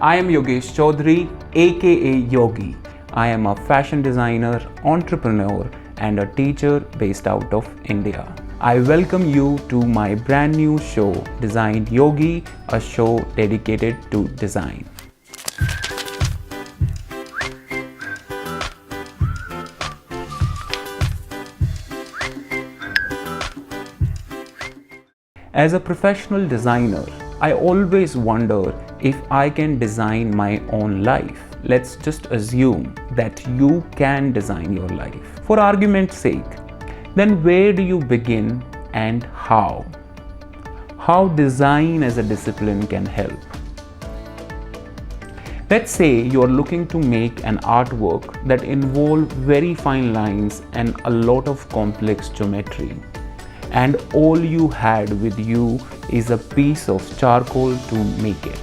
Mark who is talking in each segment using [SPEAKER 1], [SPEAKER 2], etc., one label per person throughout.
[SPEAKER 1] I am Yogesh Chaudhary, aka Yogi. I am a fashion designer, entrepreneur, and a teacher based out of India. I welcome you to my brand new show, Designed Yogi, a show dedicated to design. As a professional designer, I always wonder if I can design my own life. Let's just assume that you can design your life. For argument's sake, then where do you begin and how? How design as a discipline can help? Let's say you're looking to make an artwork that involves very fine lines and a lot of complex geometry, and all you had with you is a piece of charcoal to make it.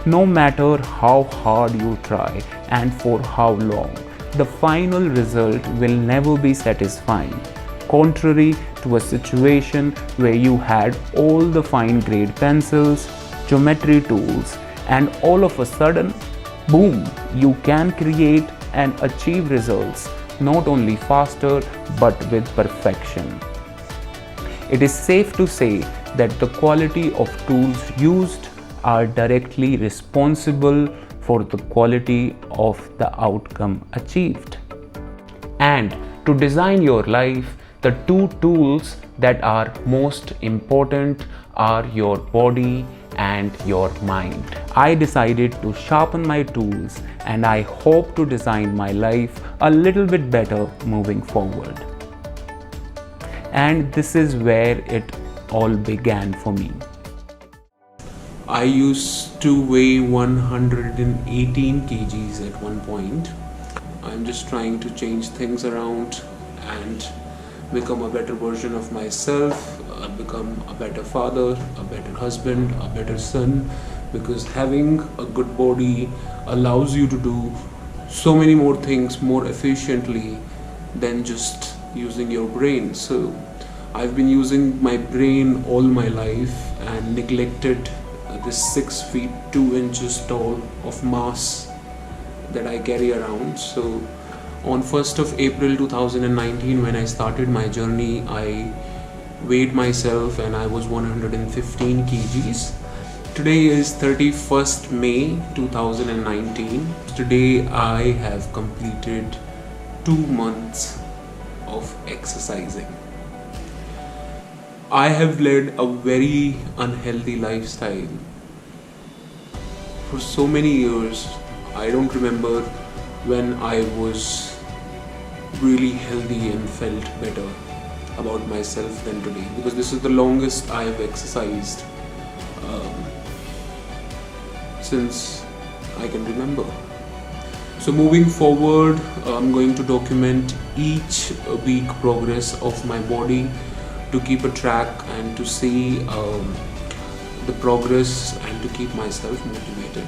[SPEAKER 1] No matter how hard you try and for how long, the final result will never be satisfying, contrary to a situation where you had all the fine grade pencils, geometry tools, and all of a sudden, boom, you can create and achieve results not only faster but with perfection. It is safe to say that the quality of tools used are directly responsible for the quality of the outcome achieved. And to design your life, the two tools that are most important are your body and your mind. I decided to sharpen my tools, and I hope to design my life a little bit better moving forward. And this is where it all began for me. I used to weigh 118 kgs at one point. I'm just trying to change things around and become a better version of myself, become a better father, a better husband, a better son, because having a good body allows you to do so many more things more efficiently than just using your brain. So I've been using my brain all my life and neglected this 6 feet 2 inches tall of mass that I carry around. So on 1st of April 2019, when I started my journey, I weighed myself and I was 115 kgs. Today is 31st May 2019. Today I have completed 2 months of exercising. I have led a very unhealthy lifestyle for so many years. I don't remember when I was really healthy and felt better about myself than today, because this is the longest I have exercised since I can remember. So moving forward, I'm going to document each week progress of my body to keep a track and to see the progress and to keep myself motivated.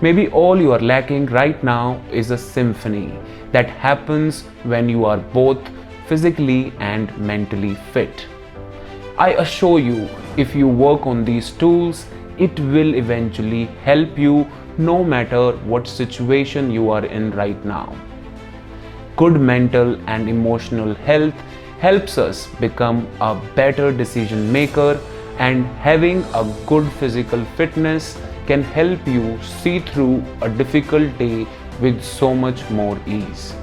[SPEAKER 1] Maybe all you are lacking right now is a symphony that happens when you are both physically and mentally fit. I assure you, if you work on these tools, it will eventually help you no matter what situation you are in right now. Good mental and emotional health helps us become a better decision maker, and having a good physical fitness can help you see through a difficult day with so much more ease.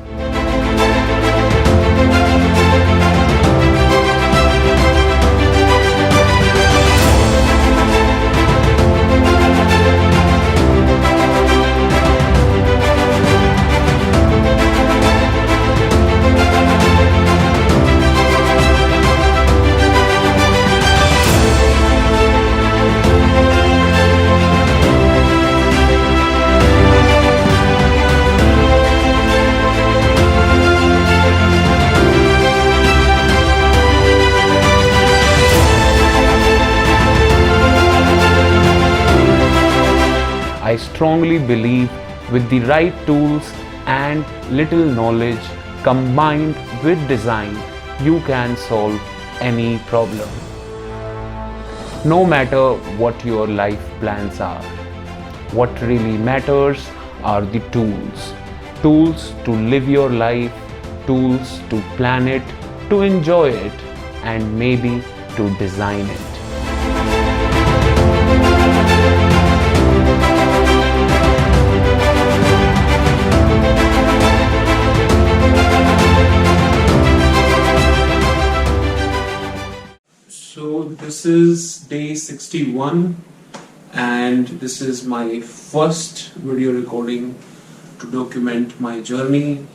[SPEAKER 1] I strongly believe with the right tools and little knowledge combined with design, you can solve any problem. No matter what your life plans are, what really matters are the tools. Tools to live your life, tools to plan it, to enjoy it, and maybe to design it. So this is day 61 and this is my first video recording to document my journey,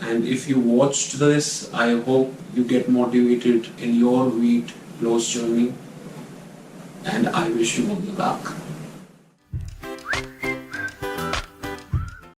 [SPEAKER 1] and if you watched this, I hope you get motivated in your weight loss journey, and I wish you all the luck.